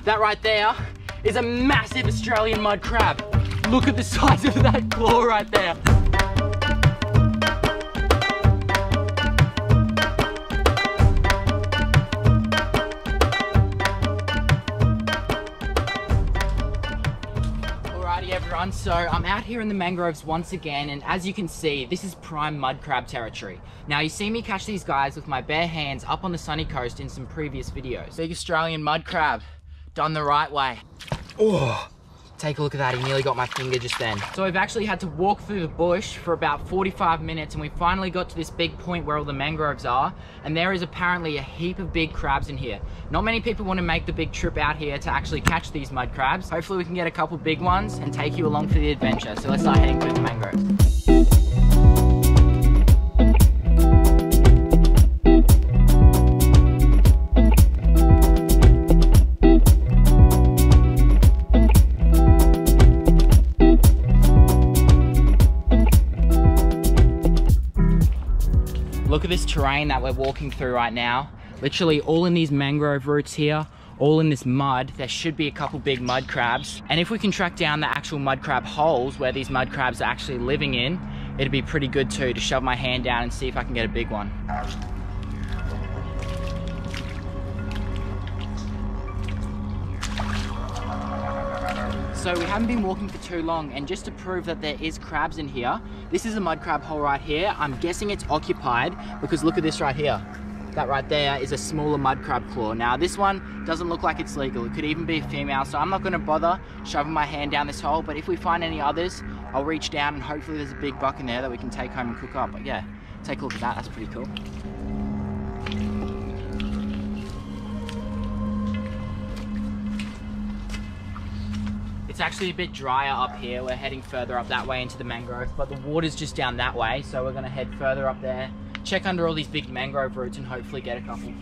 That right there is a massive Australian mud crab. Look at the size of that claw right there. Alrighty everyone, so I'm out here in the mangroves once again, and as you can see, this is prime mud crab territory. Now you see me catch these guys with my bare hands up on the sunny coast in some previous videos. Big Australian mud crab, done the right way. Oh, take a look at that, he nearly got my finger just then. So we've actually had to walk through the bush for about 45 minutes and we finally got to this big point where all the mangroves are, and there is apparently a heap of big crabs in here. Not many people want to make the big trip out here to actually catch these mud crabs. Hopefully we can get a couple big ones and take you along for the adventure. So let's start heading through the mangroves. Look at this terrain that we're walking through right now. Literally all in these mangrove roots here, all in this mud. There should be a couple big mud crabs. And if we can track down the actual mud crab holes where these mud crabs are actually living in, it'd be pretty good too, to shove my hand down and see if I can get a big one. So we haven't been walking for too long, and just to prove that there is crabs in here, this is a mud crab hole right here. I'm guessing it's occupied because look at this right here. That right there is a smaller mud crab claw. Now this one doesn't look like it's legal. It could even be a female, so I'm not gonna bother shoving my hand down this hole, but if we find any others, I'll reach down and hopefully there's a big buck in there that we can take home and cook up. But yeah, take a look at that, that's pretty cool. It's actually a bit drier up here. We're heading further up that way into the mangrove, but the water's just down that way, so we're gonna head further up there, check under all these big mangrove roots and hopefully get a couple.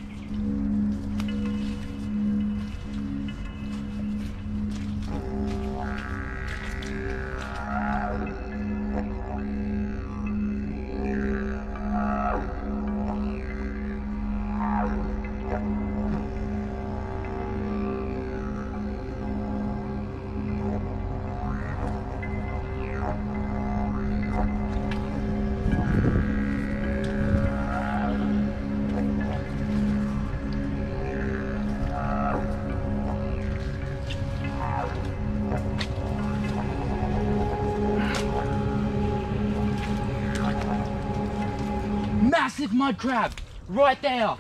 Massive mud crab, right there.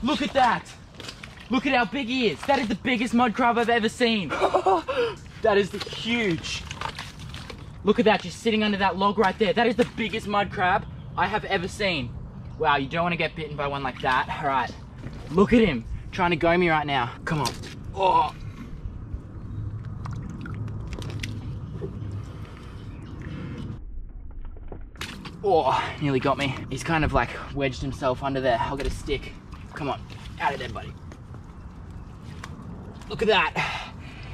Look at that. Look at how big he is. That is the biggest mud crab I've ever seen. That is huge. Look at that, just sitting under that log right there. That is the biggest mud crab I have ever seen. Wow, you don't want to get bitten by one like that. All right, look at him, trying to go me right now. Come on. Oh. Oh, nearly got me. He's kind of like wedged himself under there. I'll get a stick. Come on, out of there, buddy. Look at that.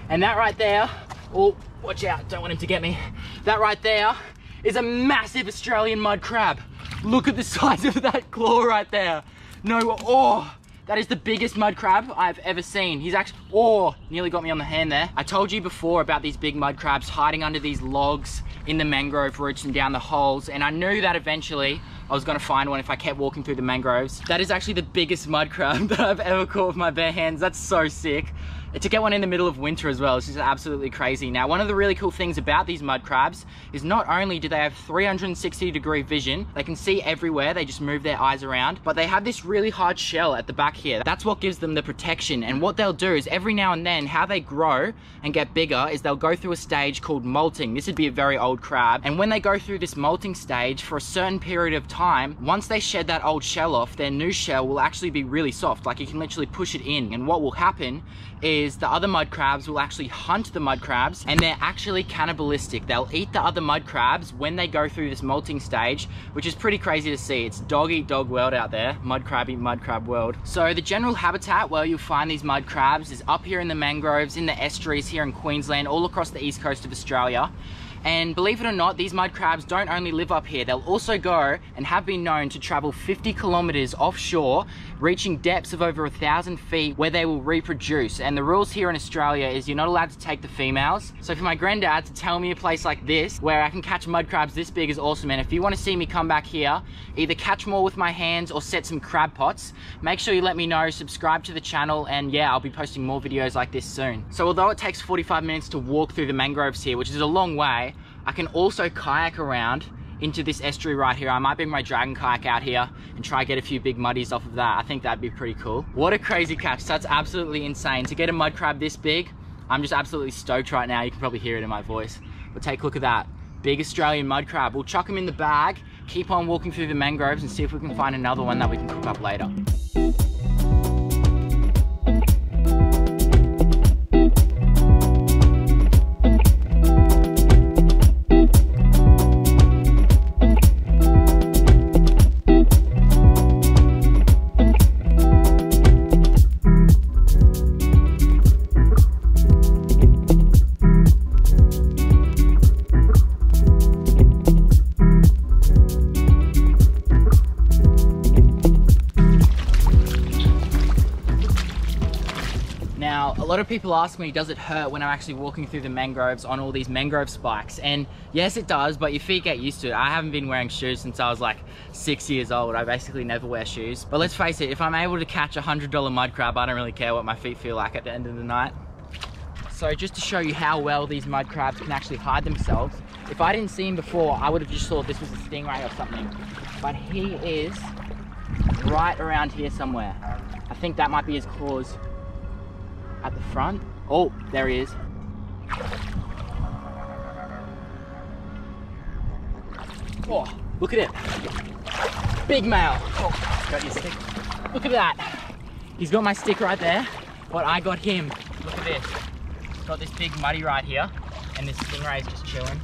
And that right there, oh, watch out, don't want him to get me. That right there is a massive Australian mud crab. Look at the size of that claw right there. No, oh, that is the biggest mud crab I've ever seen. He's actually, oh, nearly got me on the hand there. I told you before about these big mud crabs hiding under these logs in the mangrove roots and down the holes, and I knew that eventually I was gonna find one if I kept walking through the mangroves. That is actually the biggest mud crab that I've ever caught with my bare hands. That's so sick. To get one in the middle of winter as well, it's just absolutely crazy. Now, one of the really cool things about these mud crabs is not only do they have 360-degree vision, they can see everywhere, they just move their eyes around, but they have this really hard shell at the back here. That's what gives them the protection, and what they'll do is every now and then, how they grow and get bigger is they'll go through a stage called molting. This would be a very old crab, and when they go through this molting stage for a certain period of time, once they shed that old shell off, their new shell will actually be really soft, like you can literally push it in, and what will happen is the other mud crabs will actually hunt the mud crabs, and they're actually cannibalistic. They'll eat the other mud crabs when they go through this molting stage, which is pretty crazy to see. It's dog eat dog world out there, mud crab eat mud crab world. So the general habitat where you'll find these mud crabs is up here in the mangroves, in the estuaries here in Queensland, all across the east coast of Australia. And believe it or not, these mud crabs don't only live up here, they'll also go and have been known to travel 50 kilometers offshore, reaching depths of over 1,000 feet where they will reproduce. And the rules here in Australia is you're not allowed to take the females. So for my granddad to tell me a place like this where I can catch mud crabs this big is awesome. And if you want to see me come back here, either catch more with my hands or set some crab pots, make sure you let me know, subscribe to the channel, and yeah, I'll be posting more videos like this soon. So although it takes 45 minutes to walk through the mangroves here, which is a long way, I can also kayak around into this estuary right here. I might bring my dragon kayak out here and try get a few big muddies off of that. I think that'd be pretty cool. What a crazy catch. That's absolutely insane. To get a mud crab this big, I'm just absolutely stoked right now. You can probably hear it in my voice. But take a look at that. Big Australian mud crab. We'll chuck them in the bag, keep on walking through the mangroves and see if we can find another one that we can cook up later. Now, a lot of people ask me, does it hurt when I'm actually walking through the mangroves on all these mangrove spikes? And yes, it does, but your feet get used to it. I haven't been wearing shoes since I was like 6 years old. I basically never wear shoes. But let's face it, if I'm able to catch a $100 mud crab, I don't really care what my feet feel like at the end of the night. So just to show you how well these mud crabs can actually hide themselves, if I didn't see him before, I would have just thought this was a stingray or something. But he is right around here somewhere. I think that might be his claws at the front. Oh, there he is. Oh, look at it. Big male. Oh, got your stick. Look at that. He's got my stick right there, but I got him. Look at this. Got this big muddy right here, and this stingray is just chilling.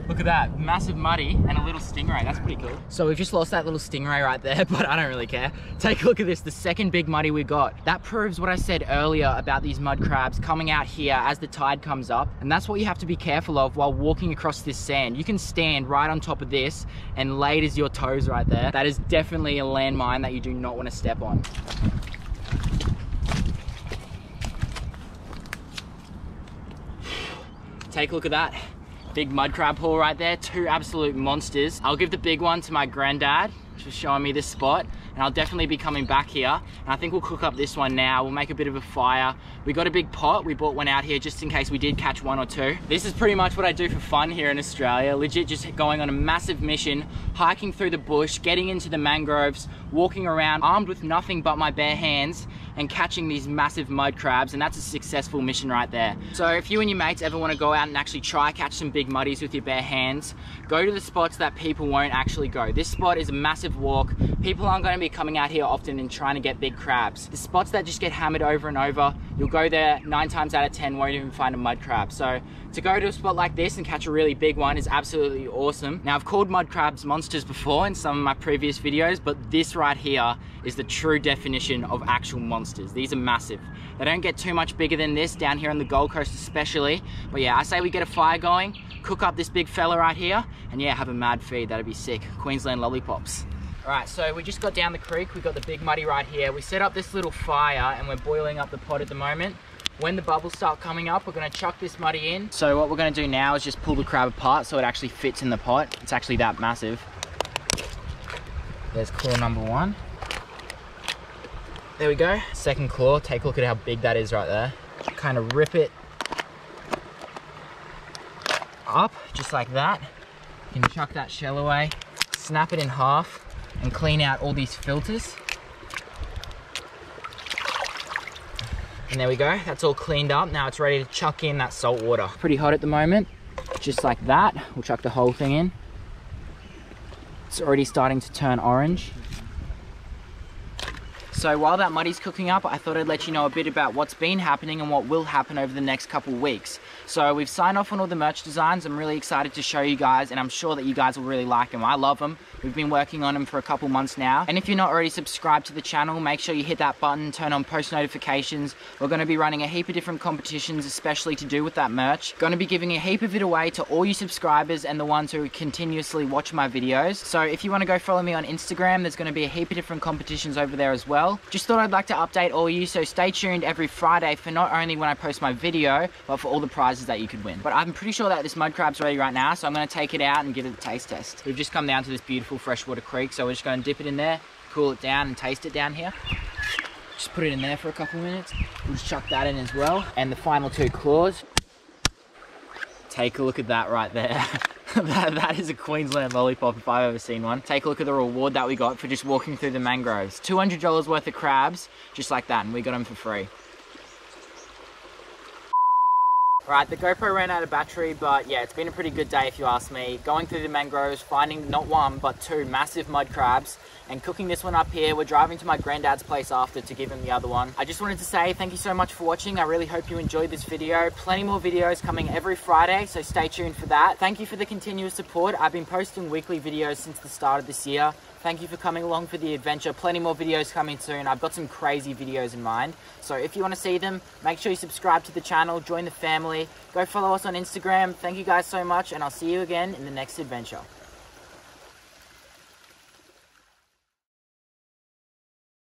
Look at that, massive muddy and a little stingray. That's pretty cool. So we've just lost that little stingray right there, but I don't really care. Take a look at this, the second big muddy we got. That proves what I said earlier about these mud crabs coming out here as the tide comes up. And that's what you have to be careful of while walking across this sand. You can stand right on top of this and laid as your toes right there. That is definitely a landmine that you do not want to step on. Take a look at that. Big mud crab haul right there, two absolute monsters. I'll give the big one to my granddad, which was showing me this spot, and I'll definitely be coming back here. And I think we'll cook up this one now. We'll make a bit of a fire. We got a big pot. We bought one out here just in case we did catch one or two. This is pretty much what I do for fun here in Australia. Legit just going on a massive mission, hiking through the bush, getting into the mangroves, walking around armed with nothing but my bare hands and catching these massive mud crabs, and that's a successful mission right there. So if you and your mates ever want to go out and actually try catch some big muddies with your bare hands, go to the spots that people won't actually go. This spot is a massive walk. People aren't going to be coming out here often and trying to get big crabs. The spots that just get hammered over and over, you'll go there 9 times out of 10 won't even find a mud crab. So to go to a spot like this and catch a really big one is absolutely awesome. Now I've called mud crabs monsters before in some of my previous videos, but this right here is the true definition of actual monsters. These are massive. They don't get too much bigger than this down here on the Gold Coast especially. But yeah, I say we get a fire going, cook up this big fella right here, and yeah, have a mad feed. That'd be sick. Queensland lollipops. All right, so we just got down the creek. We got the big muddy right here. We set up this little fire and we're boiling up the pot at the moment. When the bubbles start coming up, we're gonna chuck this muddy in. So what we're gonna do now is just pull the crab apart so it actually fits in the pot. It's actually that massive. There's claw number one. There we go. Second claw, take a look at how big that is right there. Kind of rip it up, just like that. You can chuck that shell away, snap it in half, and clean out all these filters. And there we go, that's all cleaned up. Now it's ready to chuck in that salt water. Pretty hot at the moment, just like that. We'll chuck the whole thing in. It's already starting to turn orange. So while that muddy's cooking up, I thought I'd let you know a bit about what's been happening and what will happen over the next couple weeks. So we've signed off on all the merch designs. I'm really excited to show you guys, and I'm sure that you guys will really like them. I love them. We've been working on them for a couple months now. And if you're not already subscribed to the channel, make sure you hit that button, turn on post notifications. We're going to be running a heap of different competitions, especially to do with that merch. Going to be giving a heap of it away to all you subscribers and the ones who continuously watch my videos. So if you want to go follow me on Instagram, there's going to be a heap of different competitions over there as well. Just thought I'd like to update all you, so stay tuned every Friday for not only when I post my video, but for all the prizes that you could win. But I'm pretty sure that this mud crab's ready right now, so I'm going to take it out and give it a taste test. We've just come down to this beautiful freshwater creek, so we're just going to dip it in there, cool it down and taste it down here. Just put it in there for a couple minutes. We'll just chuck that in as well. And the final two claws. Take a look at that right there. That is a Queensland lollipop if I've ever seen one. Take a look at the reward that we got for just walking through the mangroves. $200 worth of crabs, just like that, and we got them for free. Right, the GoPro ran out of battery, but yeah, it's been a pretty good day if you ask me. Going through the mangroves, finding not one, but two massive mud crabs, and cooking this one up here. We're driving to my granddad's place after to give him the other one. I just wanted to say thank you so much for watching. I really hope you enjoyed this video. Plenty more videos coming every Friday, so stay tuned for that. Thank you for the continuous support. I've been posting weekly videos since the start of this year. Thank you for coming along for the adventure. Plenty more videos coming soon. I've got some crazy videos in mind. So if you want to see them, make sure you subscribe to the channel, join the family, go follow us on Instagram. Thank you guys so much, and I'll see you again in the next adventure.